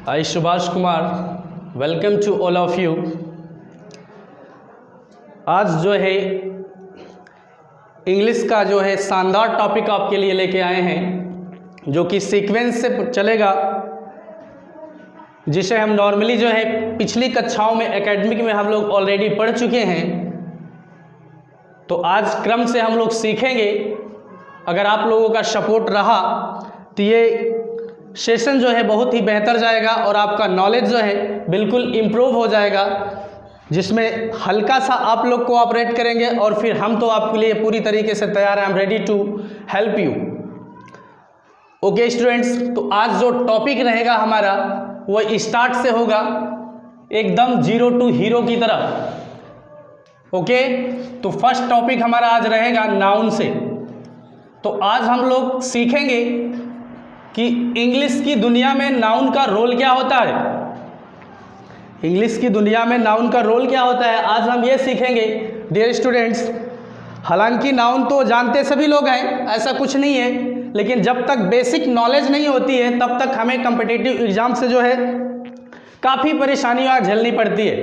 I Subhash Kumar, welcome to all of you. आज जो है इंग्लिश का जो है शानदार टॉपिक आपके लिए लेके आए हैं, जो कि सीक्वेंस से चलेगा, जिसे हम नॉर्मली जो है पिछली कक्षाओं में एकेडमिक में हम लोग ऑलरेडी पढ़ चुके हैं। तो आज क्रम से हम लोग सीखेंगे। अगर आप लोगों का सपोर्ट रहा तो ये सेशन जो है बहुत ही बेहतर जाएगा और आपका नॉलेज जो है बिल्कुल इम्प्रूव हो जाएगा, जिसमें हल्का सा आप लोग कोऑपरेट करेंगे और फिर हम तो आपके लिए पूरी तरीके से तैयार हैं। I am ready to help you. Okay students, तो आज जो टॉपिक रहेगा हमारा वो स्टार्ट से होगा एकदम जीरो टू हीरो की तरह। ओके, तो फर्स्ट टॉपिक हमारा आज रहेगा नाउन से। तो आज हम लोग सीखेंगे कि इंग्लिश की दुनिया में नाउन का रोल क्या होता है। इंग्लिश की दुनिया में नाउन का रोल क्या होता है, आज हम ये सीखेंगे डियर स्टूडेंट्स। हालांकि नाउन तो जानते सभी लोग हैं, ऐसा कुछ नहीं है, लेकिन जब तक बेसिक नॉलेज नहीं होती है तब तक हमें कॉम्पिटिटिव एग्जाम से जो है काफ़ी परेशानियाँ झेलनी पड़ती है।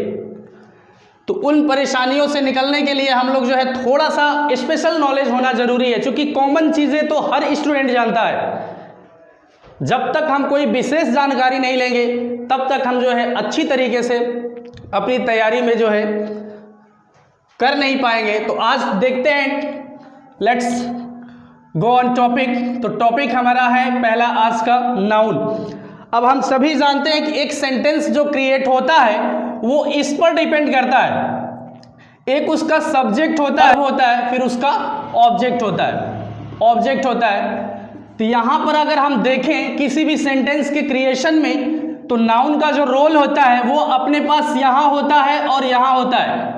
तो उन परेशानियों से निकलने के लिए हम लोग जो है थोड़ा सा स्पेशल नॉलेज होना जरूरी है, क्योंकि कॉमन चीज़ें तो हर स्टूडेंट जानता है। जब तक हम कोई विशेष जानकारी नहीं लेंगे तब तक हम जो है अच्छी तरीके से अपनी तैयारी में जो है कर नहीं पाएंगे। तो आज देखते हैं, लेट्स गो ऑन टॉपिक। तो टॉपिक हमारा है पहला आज का नाउन। अब हम सभी जानते हैं कि एक सेंटेंस जो क्रिएट होता है वो इस पर डिपेंड करता है। एक उसका सब्जेक्ट होता है, फिर उसका ऑब्जेक्ट होता है। तो यहाँ पर अगर हम देखें किसी भी सेंटेंस के क्रिएशन में, तो नाउन का जो रोल होता है वो अपने पास यहाँ होता है और यहाँ होता है।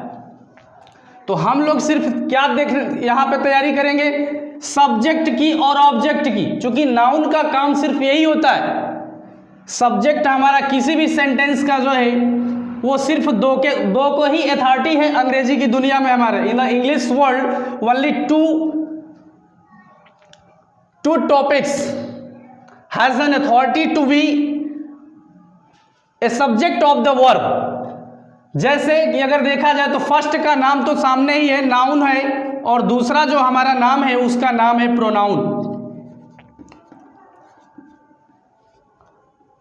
तो हम लोग सिर्फ क्या यहाँ पे तैयारी करेंगे, सब्जेक्ट की और ऑब्जेक्ट की, क्योंकि नाउन का काम सिर्फ यही होता है। सब्जेक्ट हमारा किसी भी सेंटेंस का जो है वो सिर्फ दो को ही अथॉरिटी है अंग्रेजी की दुनिया में। हमारे in the English world only two topics has an authority to be a subject of the verb। जैसे कि अगर देखा जाए तो फर्स्ट का नाम तो सामने ही है, नाउन है, और दूसरा जो हमारा नाम है उसका नाम है प्रोनाउन।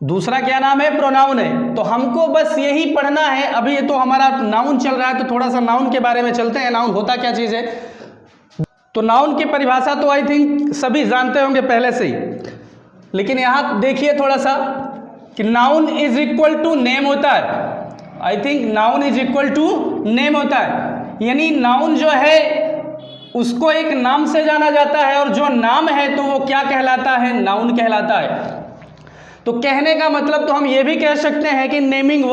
दूसरा क्या नाम है, प्रोनाउन है। तो हमको बस यही पढ़ना है। अभी ये तो हमारा नाउन चल रहा है, तो थोड़ा सा नाउन के बारे में चलते हैं। नाउन होता क्या चीज़ है। तो नाउन की परिभाषा तो आई थिंक सभी जानते होंगे पहले से ही, लेकिन यहाँ देखिए थोड़ा सा कि noun is equal to name होता है। I think noun is equal to name होता है, यानी नाउन जो है उसको एक नाम से जाना जाता है, और जो नाम है तो वो क्या कहलाता है, नाउन कहलाता है। तो कहने का मतलब तो हम ये भी कह सकते हैं कि naming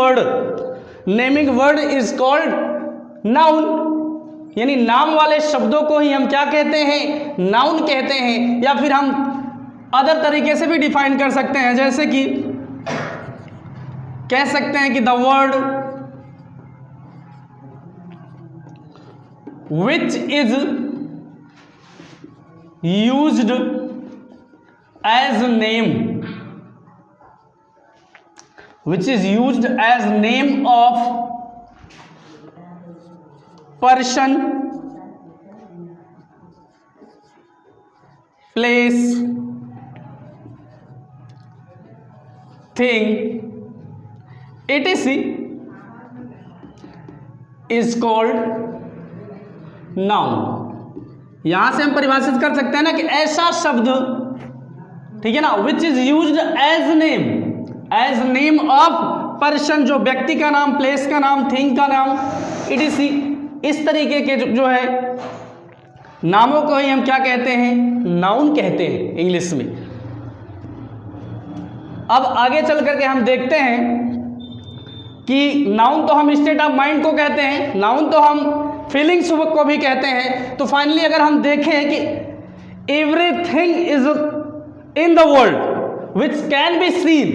word is called noun, यानी नाम वाले शब्दों को ही हम क्या कहते हैं, नाउन कहते हैं। या फिर हम अदर तरीके से भी डिफाइन कर सकते हैं, जैसे कि कह सकते हैं कि the word which is used as name of person, place, thing, etc. Is called noun. यहां से हम परिभाषित कर सकते हैं ना कि ऐसा शब्द, ठीक है ना, which is used as name of person, जो व्यक्ति का नाम, प्लेस का नाम, थिंग का नाम, etc. इस तरीके के जो है नामों को ही हम क्या कहते हैं, नाउन कहते हैं इंग्लिश में। अब आगे चल करके हम देखते हैं कि नाउन तो हम स्टेट ऑफ माइंड को कहते हैं, नाउन तो हम फीलिंग्स को भी कहते हैं। तो फाइनली अगर हम देखें कि everything is in the world which can be seen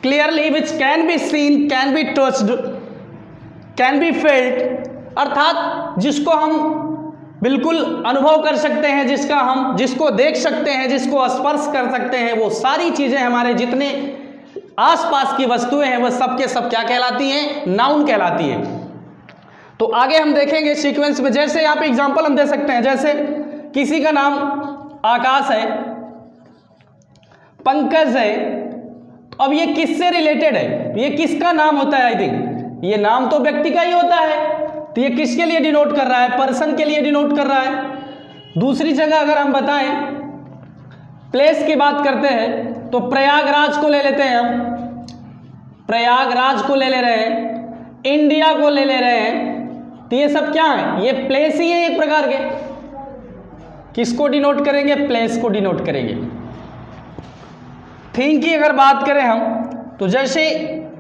clearly, which can be seen, can be touched, can be felt, अर्थात जिसको हम बिल्कुल अनुभव कर सकते हैं, जिसको देख सकते हैं, जिसको स्पर्श कर सकते हैं, वो सारी चीज़ें हमारे जितने आसपास की वस्तुएं हैं वह सब के सब क्या कहलाती हैं? नाउन कहलाती है। तो आगे हम देखेंगे सीक्वेंस में, जैसे यहाँ पे एग्जांपल हम दे सकते हैं, जैसे किसी का नाम आकाश है, पंकज है, तो अब ये किससे रिलेटेड है? ये किसका नाम होता है? आई थिंक ये नाम तो व्यक्ति का ही होता है, तो ये किसके लिए डिनोट कर रहा है? पर्सन के लिए डिनोट कर रहा है। दूसरी जगह अगर हम बताएं, प्लेस की बात करते हैं, तो प्रयागराज को ले लेते हैं हम, प्रयागराज को ले रहे हैं, इंडिया को ले रहे हैं, तो ये सब क्या है? ये प्लेस ही है एक प्रकार के। किसको डिनोट करेंगे? प्लेस को डिनोट करेंगे। थिंग की अगर बात करें हम, तो जैसे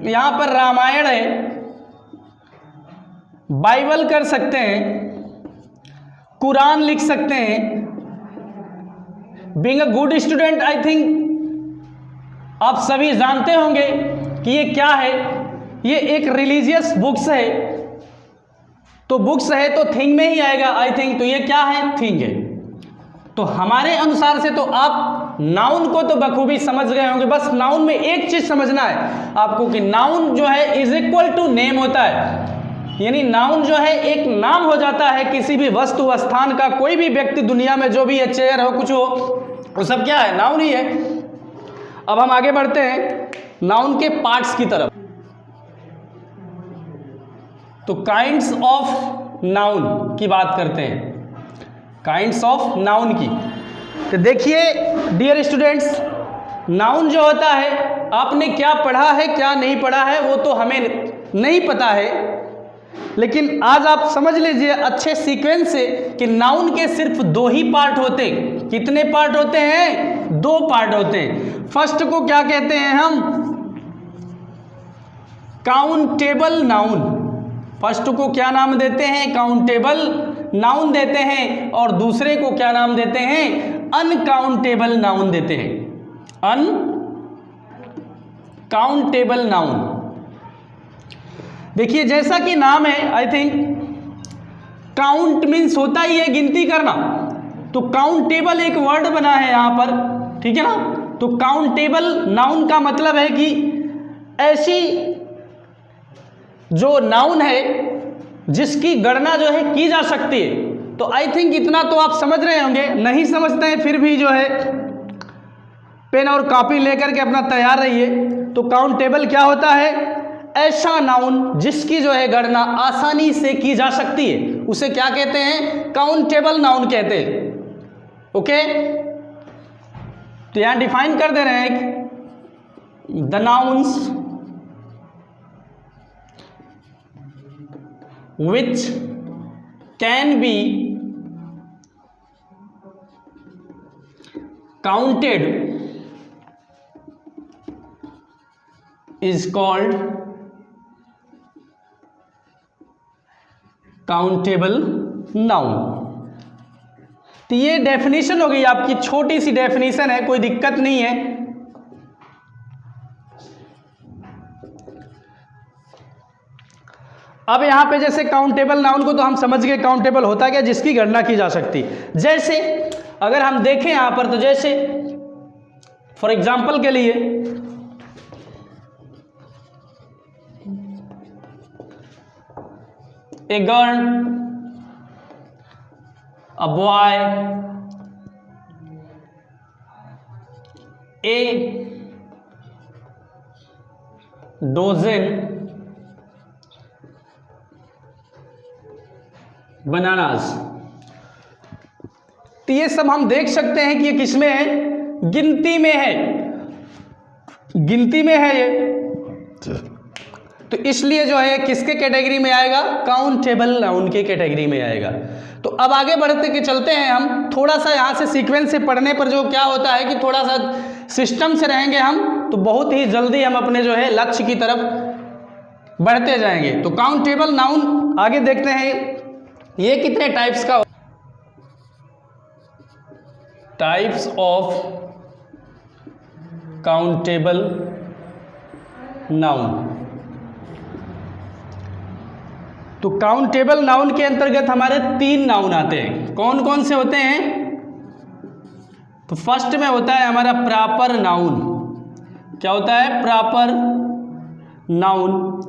यहां पर रामायण है, बाइबल कर सकते हैं, कुरान लिख सकते हैं। Being a good student, I think आप सभी जानते होंगे कि ये क्या है। ये एक रिलीजियस बुक्स है, तो बुक्स है तो थिंग में ही आएगा आई थिंक। तो ये क्या है? थिंग है। तो हमारे अनुसार से तो आप नाउन को तो बखूबी समझ गए होंगे। बस नाउन में एक चीज समझना है आपको कि नाउन जो है इज इक्वल टू नेम होता है, यानी नाउन जो है एक नाम हो जाता है किसी भी वस्तु स्थान का। कोई भी व्यक्ति दुनिया में जो भी है, चेयर हो, कुछ हो, वो सब क्या है? नाउन ही है। अब हम आगे बढ़ते हैं नाउन के पार्ट्स की तरफ। तो काइंड्स ऑफ नाउन की बात करते हैं, काइंड्स ऑफ नाउन की। तो देखिए डियर स्टूडेंट्स, नाउन जो होता है, आपने क्या पढ़ा है क्या नहीं पढ़ा है वो तो हमें नहीं पता है, लेकिन आज आप समझ लीजिए अच्छे सीक्वेंस से कि नाउन के सिर्फ दो ही पार्ट होते हैं। कितने पार्ट होते हैं? दो पार्ट होते हैं। फर्स्ट को क्या कहते हैं हम? Countable noun. फर्स्ट को क्या नाम देते हैं? काउंटेबल नाउन देते हैं। और दूसरे को क्या नाम देते हैं? अनकाउंटेबल नाउन देते हैं। Uncountable noun. देखिए जैसा कि नाम है, आई थिंक काउंट मीन्स होता ही है गिनती करना, तो काउंटेबल एक वर्ड बना है यहां पर, ठीक है ना। तो काउंटेबल नाउन का मतलब है कि ऐसी जो नाउन है जिसकी गणना जो है की जा सकती है। तो आई थिंक इतना तो आप समझ रहे होंगे। नहीं समझते हैं फिर भी जो है पेन और कॉपी लेकर के अपना तैयार रहिए। तो काउंटेबल क्या होता है? ऐसा नाउन जिसकी जो है गणना आसानी से की जा सकती है, उसे क्या कहते हैं? काउंटेबल नाउन कहते हैं। ओके, तो यहां डिफाइन कर दे रहे हैं कि the nouns which can be counted is called countable noun। तो ये डेफिनेशन हो गई आपकी, छोटी सी डेफिनेशन है, कोई दिक्कत नहीं है। अब यहां पे जैसे काउंटेबल नाउन को तो हम समझ गए, काउंटेबल होता क्या? जिसकी गणना की जा सकती। जैसे अगर हम देखें यहां पर, तो जैसे फॉर एग्जांपल के लिए a girl, a boy, A dozen bananas. तो ये सब हम देख सकते हैं कि ये किसमें है? गिनती में है, गिनती में है ये। तो इसलिए जो है किसके कैटेगरी में आएगा? काउंटेबल नाउन के कैटेगरी में आएगा। तो अब आगे बढ़ते के चलते हैं हम, थोड़ा सा यहाँ से सीक्वेंस से पढ़ने पर जो क्या होता है कि थोड़ा सा सिस्टम से रहेंगे हम, तो बहुत ही जल्दी हम अपने जो है लक्ष्य की तरफ बढ़ते जाएंगे। तो काउंटेबल नाउन आगे देखते हैं, ये कितने टाइप्स का? Types of countable noun. तो काउंटेबल नाउन के अंतर्गत हमारे 3 नाउन आते हैं। कौन कौन से होते हैं? तो फर्स्ट में होता है हमारा प्रॉपर नाउन। क्या होता है, proper noun.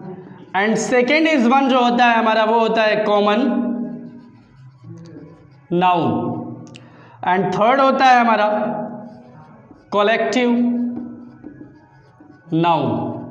And second is one जो होता है हमारा वो होता है कॉमन नाउन। एंड थर्ड होता है हमारा कलेक्टिव नाउन।